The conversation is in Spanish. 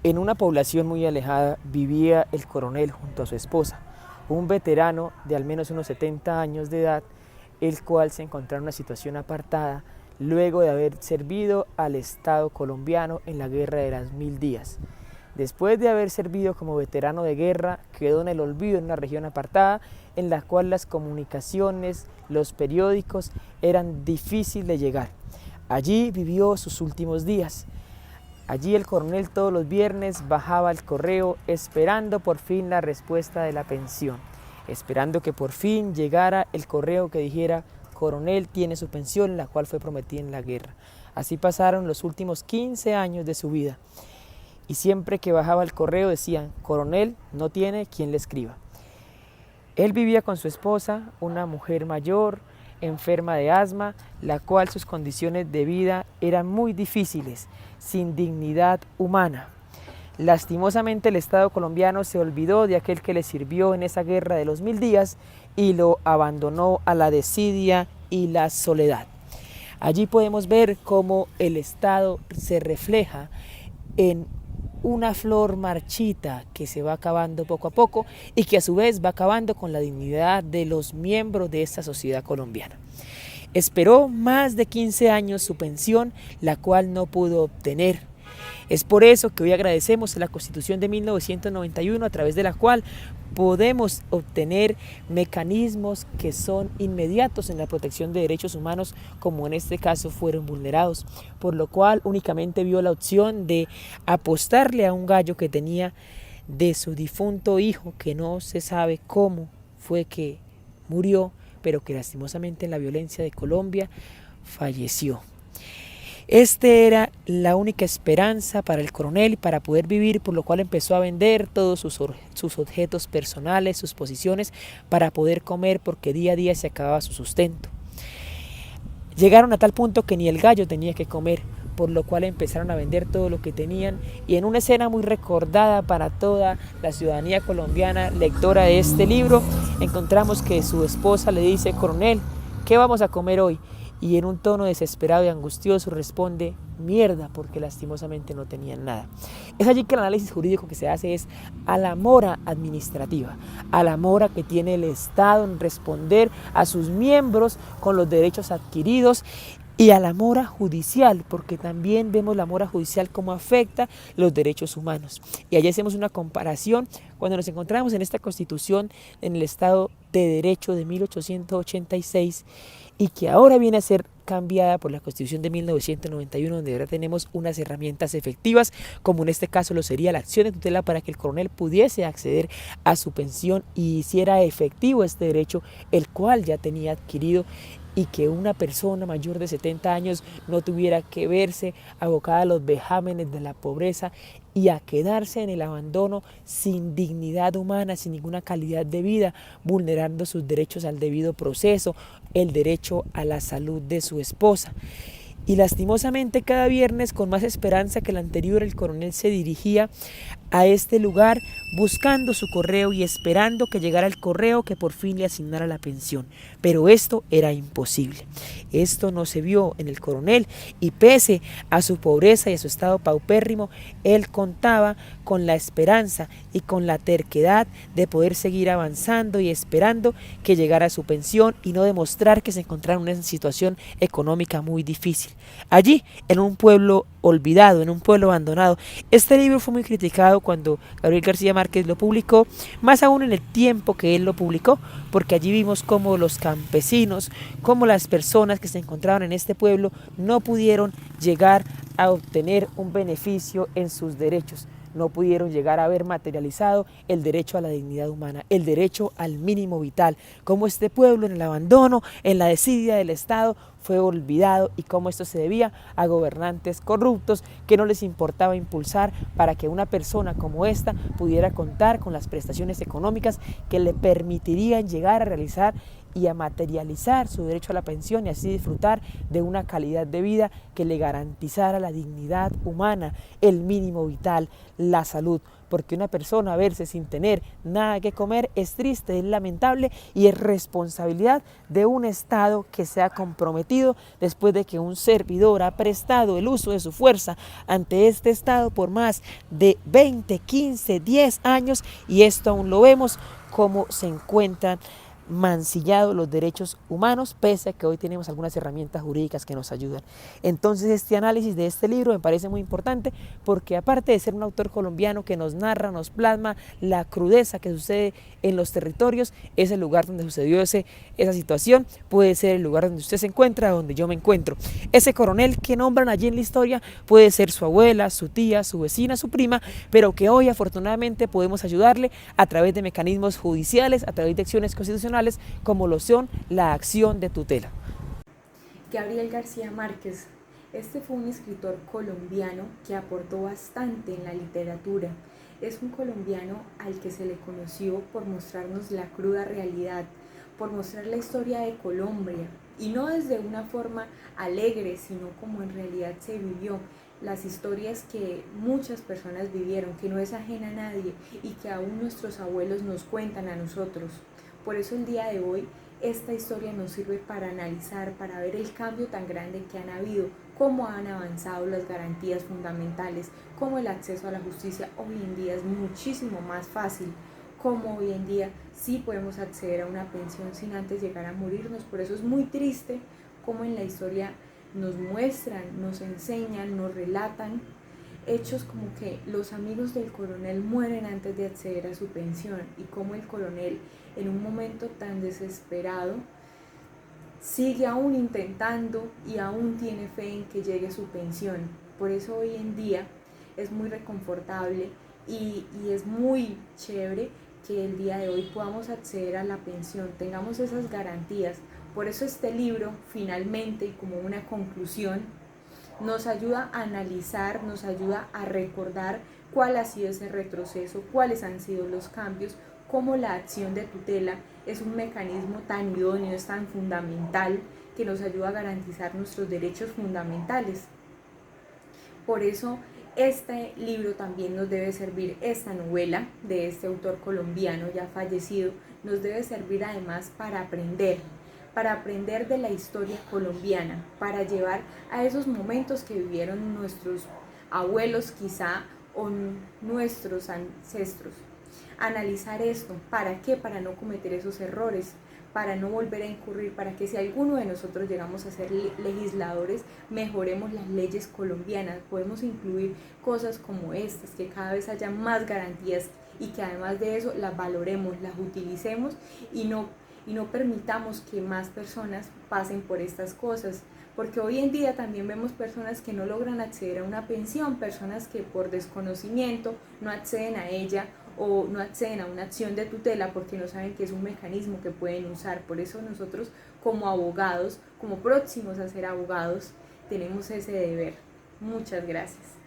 En una población muy alejada vivía el coronel junto a su esposa, un veterano de al menos unos 70 años de edad, el cual se encontraba en una situación apartada luego de haber servido al Estado colombiano en la Guerra de las Mil Días. Después de haber servido como veterano de guerra, quedó en el olvido en una región apartada en la cual las comunicaciones, los periódicos eran difíciles de llegar. Allí vivió sus últimos días. Allí el coronel todos los viernes bajaba al correo esperando por fin la respuesta de la pensión, esperando que por fin llegara el correo que dijera: coronel tiene su pensión, la cual fue prometida en la guerra. Así pasaron los últimos 15 años de su vida. Y siempre que bajaba el correo decían: coronel no tiene quien le escriba. Él vivía con su esposa, una mujer mayor, enferma de asma, la cual sus condiciones de vida eran muy difíciles, sin dignidad humana. Lastimosamente el Estado colombiano se olvidó de aquel que le sirvió en esa guerra de los 1000 días y lo abandonó a la desidia y la soledad. Allí podemos ver cómo el Estado se refleja en una flor marchita que se va acabando poco a poco y que a su vez va acabando con la dignidad de los miembros de esta sociedad colombiana. Esperó más de 15 años su pensión, la cual no pudo obtener. Es por eso que hoy agradecemos a la Constitución de 1991, a través de la cual podemos obtener mecanismos que son inmediatos en la protección de derechos humanos, como en este caso fueron vulnerados, por lo cual únicamente vio la opción de apostarle a un gallo que tenía de su difunto hijo, que no se sabe cómo fue que murió, pero que lastimosamente en la violencia de Colombia falleció. Este era la única esperanza para el coronel para poder vivir, por lo cual empezó a vender todos sus objetos personales, sus posesiones, para poder comer, porque día a día se acababa su sustento. Llegaron a tal punto que ni el gallo tenía que comer, por lo cual empezaron a vender todo lo que tenían, y en una escena muy recordada para toda la ciudadanía colombiana lectora de este libro, encontramos que su esposa le dice: coronel, ¿qué vamos a comer hoy? Y en un tono desesperado y angustioso responde: mierda, porque lastimosamente no tenían nada. Es allí que el análisis jurídico que se hace es a la mora administrativa, a la mora que tiene el Estado en responder a sus miembros con los derechos adquiridos, y a la mora judicial, porque también vemos la mora judicial cómo afecta los derechos humanos. Y allí hacemos una comparación cuando nos encontramos en esta Constitución, en el Estado de Derecho de 1886, y que ahora viene a ser cambiada por la Constitución de 1991, donde ahora tenemos unas herramientas efectivas, como en este caso lo sería la acción de tutela, para que el coronel pudiese acceder a su pensión y hiciera efectivo este derecho, el cual ya tenía adquirido, y que una persona mayor de 70 años no tuviera que verse abocada a los vejámenes de la pobreza y a quedarse en el abandono sin dignidad humana, sin ninguna calidad de vida, vulnerando sus derechos al debido proceso, el derecho a la salud de su esposa. Y lastimosamente cada viernes, con más esperanza que el anterior, el coronel se dirigía a este lugar buscando su correo y esperando que llegara el correo que por fin le asignara la pensión. Pero esto era imposible. Esto no se vio en el coronel, y pese a su pobreza y a su estado paupérrimo, él contaba con la esperanza y con la terquedad de poder seguir avanzando y esperando que llegara su pensión y no demostrar que se encontraba en una situación económica muy difícil. Allí, en un pueblo olvidado, en un pueblo abandonado. Este libro fue muy criticado cuando Gabriel García Márquez lo publicó, más aún en el tiempo que él lo publicó, porque allí vimos cómo los campesinos, cómo las personas que se encontraban en este pueblo no pudieron llegar a obtener un beneficio en sus derechos. No pudieron llegar a ver materializado el derecho a la dignidad humana, el derecho al mínimo vital, cómo este pueblo en el abandono, en la desidia del Estado, fue olvidado, y cómo esto se debía a gobernantes corruptos que no les importaba impulsar para que una persona como esta pudiera contar con las prestaciones económicas que le permitirían llegar a realizar y a materializar su derecho a la pensión, y así disfrutar de una calidad de vida que le garantizara la dignidad humana, el mínimo vital, la salud. Porque una persona verse sin tener nada que comer es triste, es lamentable, y es responsabilidad de un Estado que se ha comprometido cometido después de que un servidor ha prestado el uso de su fuerza ante este Estado por más de 20, 15, 10 años, y esto aún lo vemos cómo se encuentran mancillados los derechos humanos, pese a que hoy tenemos algunas herramientas jurídicas que nos ayudan. Entonces este análisis de este libro me parece muy importante, porque aparte de ser un autor colombiano que nos narra, nos plasma la crudeza que sucede en los territorios, es el lugar donde sucedió esa situación, puede ser el lugar donde usted se encuentra, donde yo me encuentro. Ese coronel que nombran allí en la historia puede ser su abuela, su tía, su vecina, su prima, pero que hoy afortunadamente podemos ayudarle a través de mecanismos judiciales, a través de acciones constitucionales, como lo son la acción de tutela. Gabriel García Márquez. Este fue un escritor colombiano que aportó bastante en la literatura. Es un colombiano al que se le conoció por mostrarnos la cruda realidad, por mostrar la historia de Colombia, y no desde una forma alegre, sino como en realidad se vivió, las historias que muchas personas vivieron, que no es ajena a nadie y que aún nuestros abuelos nos cuentan a nosotros. Por eso el día de hoy esta historia nos sirve para analizar, para ver el cambio tan grande que han habido, cómo han avanzado las garantías fundamentales, cómo el acceso a la justicia hoy en día es muchísimo más fácil, cómo hoy en día sí podemos acceder a una pensión sin antes llegar a morirnos. Por eso es muy triste cómo en la historia nos muestran, nos enseñan, nos relatan hechos como que los amigos del coronel mueren antes de acceder a su pensión, y cómo el coronel en un momento tan desesperado sigue aún intentando y aún tiene fe en que llegue su pensión. Por eso hoy en día es muy reconfortable y es muy chévere que el día de hoy podamos acceder a la pensión, tengamos esas garantías. Por eso este libro, finalmente, y como una conclusión, nos ayuda a analizar, nos ayuda a recordar cuál ha sido ese retroceso, cuáles han sido los cambios, cómo la acción de tutela es un mecanismo tan idóneo, es tan fundamental, que nos ayuda a garantizar nuestros derechos fundamentales. Por eso este libro también nos debe servir, esta novela de este autor colombiano ya fallecido, nos debe servir además para aprender de la historia colombiana, para llevar a esos momentos que vivieron nuestros abuelos quizá o nuestros ancestros. Analizar esto, ¿para qué? Para no cometer esos errores, para no volver a incurrir, para que si alguno de nosotros llegamos a ser legisladores, mejoremos las leyes colombianas, podemos incluir cosas como estas, que cada vez haya más garantías y que además de eso las valoremos, las utilicemos y no permitamos que más personas pasen por estas cosas, porque hoy en día también vemos personas que no logran acceder a una pensión, personas que por desconocimiento no acceden a ella o no acceden a una acción de tutela porque no saben que es un mecanismo que pueden usar. Por eso nosotros como abogados, como próximos a ser abogados, tenemos ese deber. Muchas gracias.